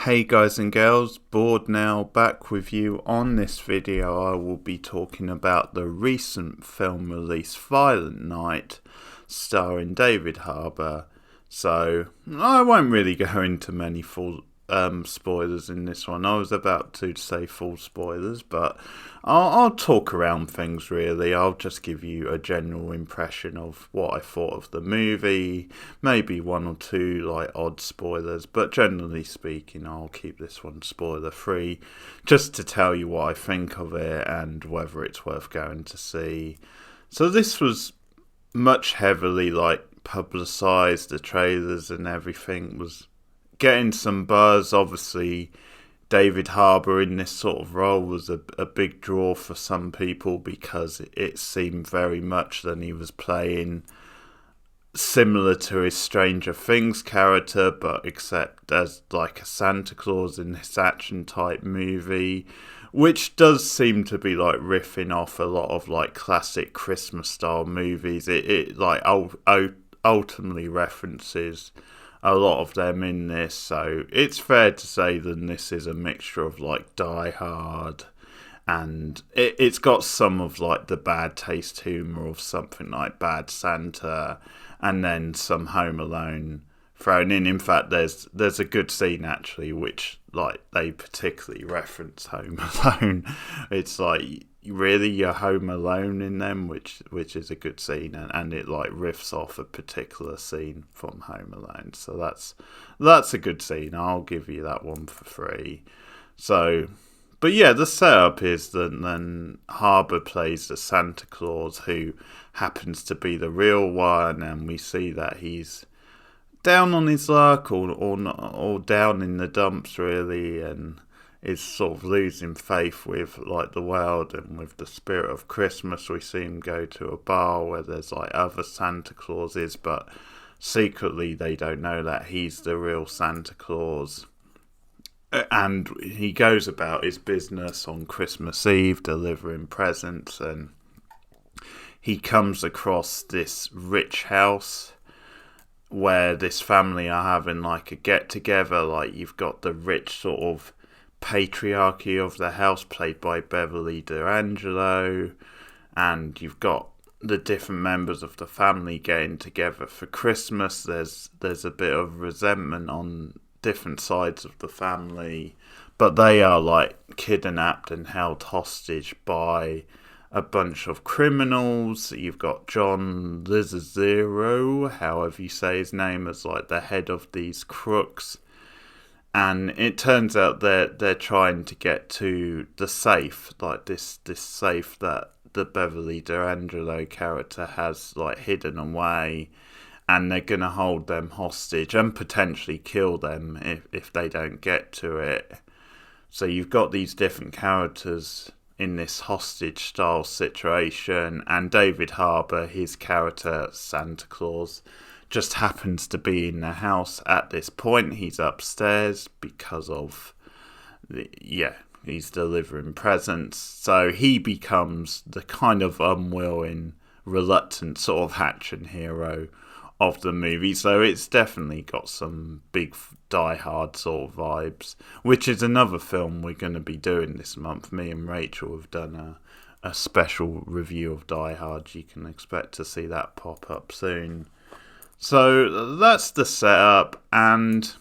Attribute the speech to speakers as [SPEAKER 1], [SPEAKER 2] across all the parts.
[SPEAKER 1] Hey guys and girls, Bored now, back with you. On this video I will be talking about the recent film release Violent Night, starring David Harbour. So I won't really go into many full spoilers in this one. I was about to say full spoilers, but I'll talk around things really. I'll just give you a general impression of what I thought of the movie, maybe one or two like odd spoilers, but generally speaking, I'll keep this one spoiler free, just to tell you what I think of it and whether it's worth going to see. So this was much heavily like publicized. The trailers and everything was getting some buzz. Obviously, David Harbour in this sort of role was a big draw for some people because it seemed very much that he was playing similar to his Stranger Things character, but except as like a Santa Claus in this action type movie, which does seem to be like riffing off a lot of like classic Christmas style movies. It like ultimately references a lot of them in this, so it's fair to say that this is a mixture of like Die Hard, and it's got some of like the bad taste humour of something like Bad Santa, and then some Home Alone thrown in. In fact, there's a good scene actually which like they particularly reference Home Alone. It's like, really, you're home alone in them, which is a good scene, and it like riffs off a particular scene from Home Alone. So that's a good scene. I'll give you that one for free. So, but yeah, the setup is that then Harbour plays the Santa Claus who happens to be the real one, and we see that he's down on his luck or down in the dumps really, and is sort of losing faith with like the world and with the spirit of Christmas. We see him go to a bar where there's like other Santa Clauses, but secretly they don't know that he's the real Santa Claus. And he goes about his business on Christmas Eve delivering presents, and he comes across this rich house where this family are having like a get together. Like, you've got the rich sort of patriarchy of the house played by Beverly D'Angelo, and you've got the different members of the family getting together for Christmas. There's a bit of resentment on different sides of the family, but they are like kidnapped and held hostage by a bunch of criminals. You've got John Lizazero, however you say his name, as like the head of these crooks. And it turns out they're trying to get to the safe, like this safe that the Beverly D'Angelo character has like hidden away, and they're gonna hold them hostage and potentially kill them if they don't get to it. So you've got these different characters in this hostage style situation, and David Harbour, his character Santa Claus, just happens to be in the house at this point. He's upstairs because of he's delivering presents, so he becomes the kind of unwilling, reluctant sort of action hero of the movie. So it's definitely got some big Die Hard sort of vibes, which is another film we're going to be doing this month. Me and Rachel have done a special review of Die Hard. You can expect to see that pop up soon. So that's the setup, and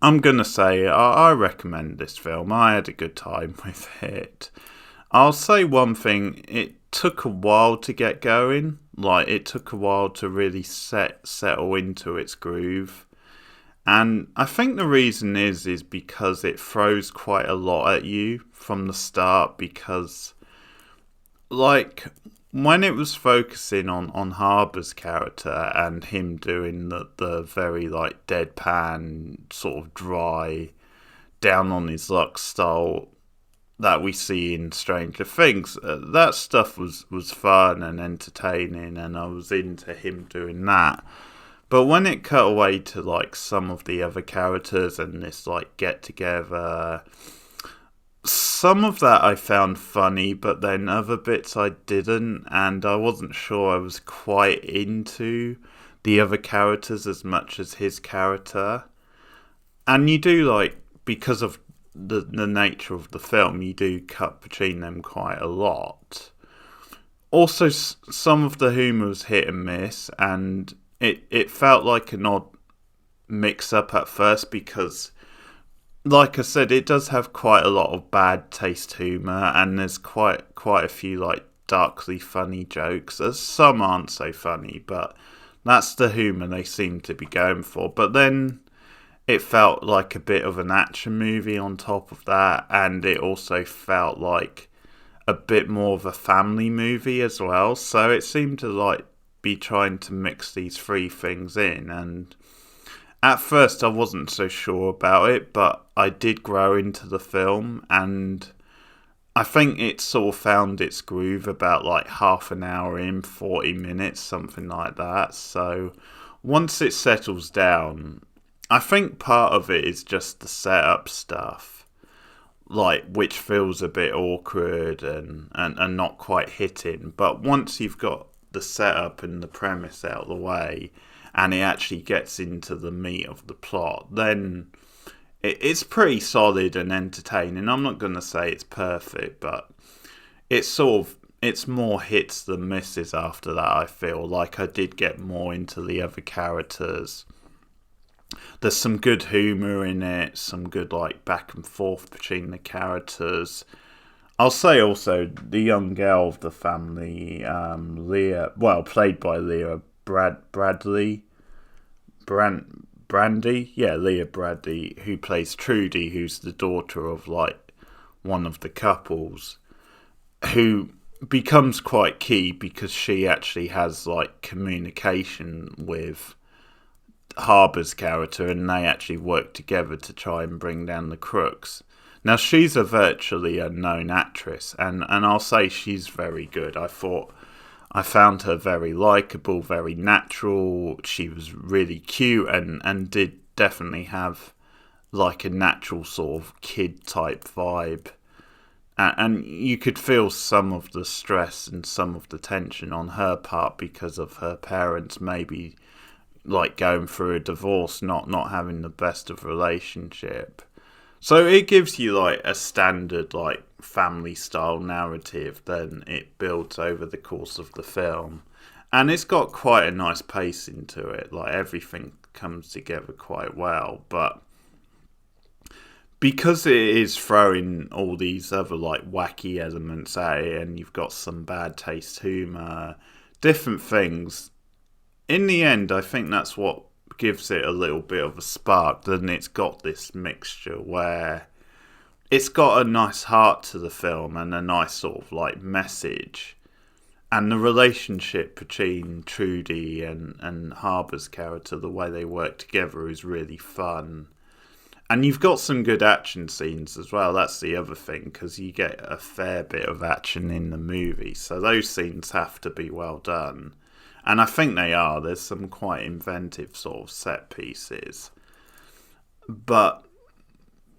[SPEAKER 1] I'm going to say I recommend this film. I had a good time with it. I'll say one thing, it took a while to get going. Like, it took a while to really settle into its groove. And I think the reason is because it throws quite a lot at you from the start, because like when it was focusing on Harbour's character and him doing the very like deadpan, sort of dry, down on his luck style that we see in Stranger Things, that stuff was fun and entertaining, and I was into him doing that. But when it cut away to like some of the other characters and this like get together, some of that I found funny, but then other bits I didn't, and I wasn't sure I was quite into the other characters as much as his character. And you do like, because of the nature of the film, you do cut between them quite a lot. Also, some of the humour was hit and miss, and it felt like an odd mix up at first because, like I said, it does have quite a lot of bad taste humour, and there's quite a few like darkly funny jokes. There's some aren't so funny, but that's the humour they seem to be going for. But then it felt like a bit of an action movie on top of that, and it also felt like a bit more of a family movie as well. So it seemed to like be trying to mix these three things in, and at first I wasn't so sure about it, but I did grow into the film, and I think it sort of found its groove about like half an hour in, 40 minutes, something like that. So once it settles down, I think part of it is just the setup stuff, like, which feels a bit awkward and not quite hitting. But once you've got the setup and the premise out of the way, and it actually gets into the meat of the plot, then it's pretty solid and entertaining. I'm not going to say it's perfect, but it's more hits than misses after that. I feel like I did get more into the other characters. There's some good humour in it, some good like back and forth between the characters. I'll say also the young girl of the family, Leah, well, played by Leah Bradley, Brandy, yeah, Leah Bradley, who plays Trudy, who's the daughter of like one of the couples, who becomes quite key because she actually has like communication with Harbour's character, and they actually work together to try and bring down the crooks. Now, she's a virtually unknown actress, and I'll say she's very good. I found her very likeable, very natural. She was really cute and did definitely have like a natural sort of kid type vibe. And you could feel some of the stress and some of the tension on her part because of her parents maybe like going through a divorce, not having the best of relationship. So it gives you like a standard like family style narrative, then it builds over the course of the film. And it's got quite a nice pacing to it, like everything comes together quite well. But because it is throwing all these other like wacky elements at it, and you've got some bad taste humour, different things, in the end, I think that's what gives it a little bit of a spark. Then it's got this mixture where it's got a nice heart to the film and a nice sort of like message. And the relationship between Trudy and Harbour's character, the way they work together, is really fun. And you've got some good action scenes as well. That's the other thing, because you get a fair bit of action in the movie. So those scenes have to be well done. And I think they are. There's some quite inventive sort of set pieces. But,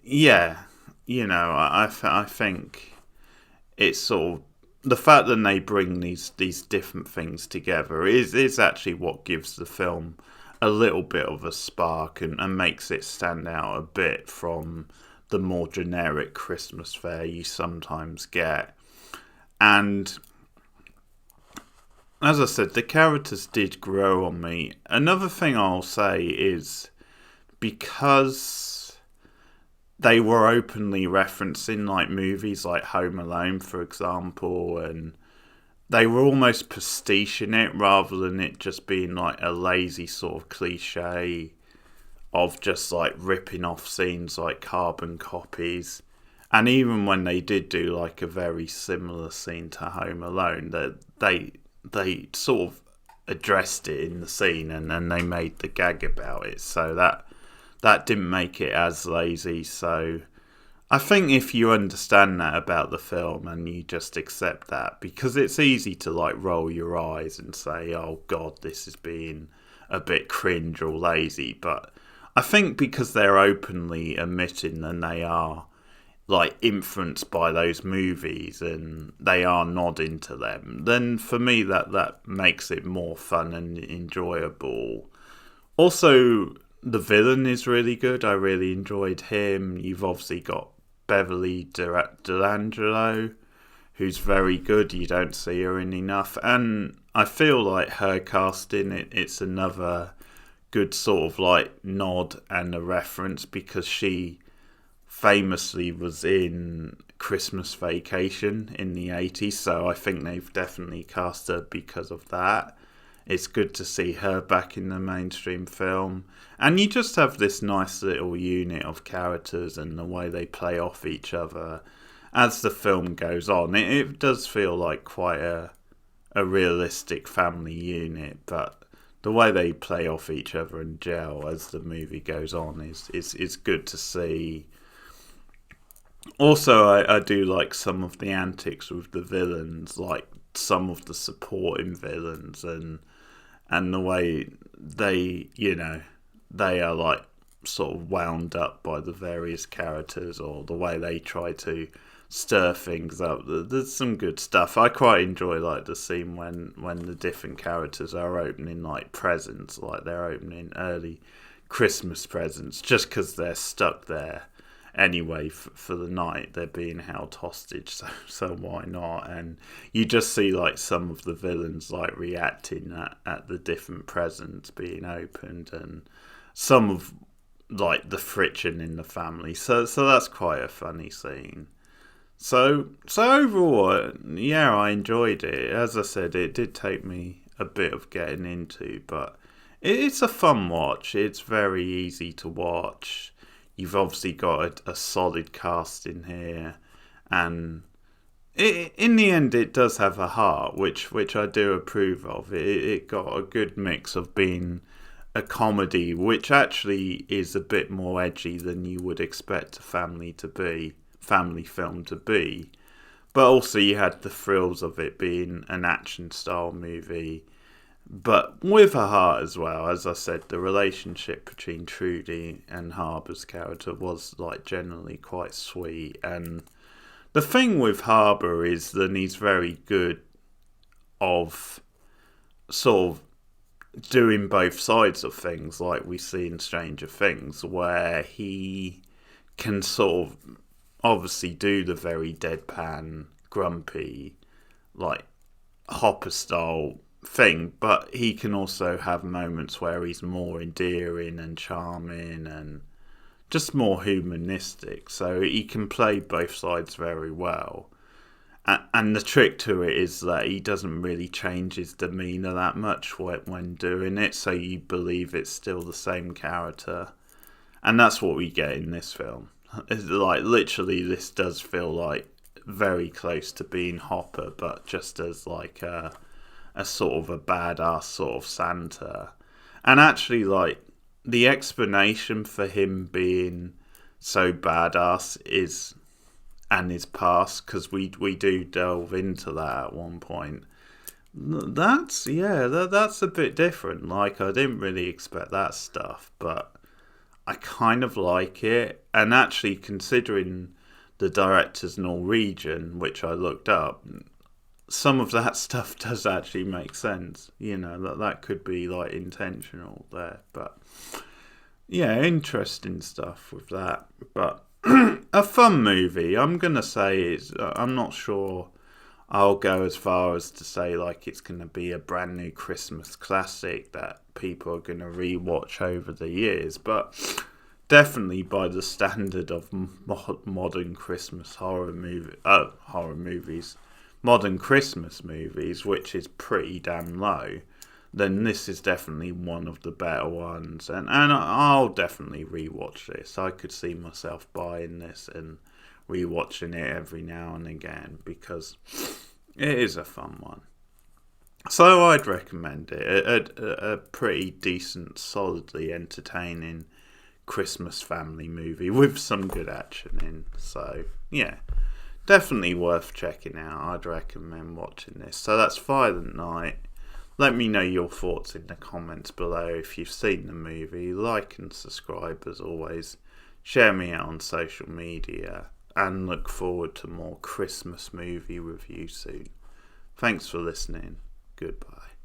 [SPEAKER 1] yeah, you know, I think it's sort of... The fact that they bring these different things together is actually what gives the film a little bit of a spark and makes it stand out a bit from the more generic Christmas fare you sometimes get. And... as I said, the characters did grow on me. Another thing I'll say is because they were openly referencing like movies like Home Alone, for example, and they were almost pastiching it rather than it just being like a lazy sort of cliche of just like ripping off scenes like carbon copies. And even when they did do like a very similar scene to Home Alone, that they sort of addressed it in the scene and then they made the gag about it. So that didn't make it as lazy. So I think if you understand that about the film and you just accept that, because it's easy to like roll your eyes and say, oh God, this is being a bit cringe or lazy. But I think because they're openly admitting and they are like influenced by those movies and they are nodding to them, then for me that makes it more fun and enjoyable. Also, the villain is really good. I really enjoyed him. You've obviously got Beverly D'Angelo, who's very good. You don't see her in enough. And I feel like her casting, it's another good sort of like nod and a reference, because she famously was in Christmas Vacation in the 80s. So I think they've definitely cast her because of that. It's good to see her back in the mainstream film. And you just have this nice little unit of characters and the way they play off each other as the film goes on. It does feel like quite a realistic family unit, but the way they play off each other and gel as the movie goes on is good to see. Also, I do like some of the antics with the villains, like some of the supporting villains, and the way they, they are like sort of wound up by the various characters, or the way they try to stir things up. There's some good stuff. I quite enjoy like the scene when the different characters are opening like presents, like they're opening early Christmas presents, just because they're stuck there anyway for the night. They're being held hostage, so why not? And you just see like some of the villains like reacting at the different presents being opened, and some of like the friction in the family. So that's quite a funny scene. So overall, yeah, I enjoyed it. As I said, it did take me a bit of getting into, but it's a fun watch. It's very easy to watch. You've obviously got a solid cast in here, and in the end, it does have a heart, which I do approve of. It got a good mix of being a comedy, which actually is a bit more edgy than you would expect a family film to be, but also you had the thrills of it being an action style movie, but with a heart as well. As I said, the relationship between Trudy and Harbour's character was like generally quite sweet. And the thing with Harbour is that he's very good of sort of doing both sides of things, like we see in Stranger Things, where he can sort of obviously do the very deadpan, grumpy, like Hopper style thing, but he can also have moments where he's more endearing and charming and just more humanistic. So he can play both sides very well. And the trick to it is that he doesn't really change his demeanour that much when doing it, so you believe it's still the same character. And that's what we get in this film. It's like, literally, this does feel like very close to being Hopper, but just as like a sort of a badass sort of Santa. And actually, like, the explanation for him being so badass is, and his past, because we do delve into that at one point. That's a bit different. Like, I didn't really expect that stuff, but I kind of like it. And actually, considering the director's Norwegian, which I looked up, some of that stuff does actually make sense. That could be like intentional there. But yeah, interesting stuff with that. But a fun movie. I'm gonna say I'm not sure I'll go as far as to say like it's gonna be a brand new Christmas classic that people are gonna rewatch over the years, but definitely by the standard of modern Christmas modern Christmas movies, which is pretty damn low, then this is definitely one of the better ones. And I'll definitely rewatch this. I could see myself buying this and rewatching it every now and again, because it is a fun one. So I'd recommend it. A pretty decent, solidly entertaining Christmas family movie with some good action in. So yeah, definitely worth checking out. I'd recommend watching this. So that's Violent Night. Let me know your thoughts in the comments below if you've seen the movie. Like and subscribe as always. Share me out on social media. And look forward to more Christmas movie reviews soon. Thanks for listening. Goodbye.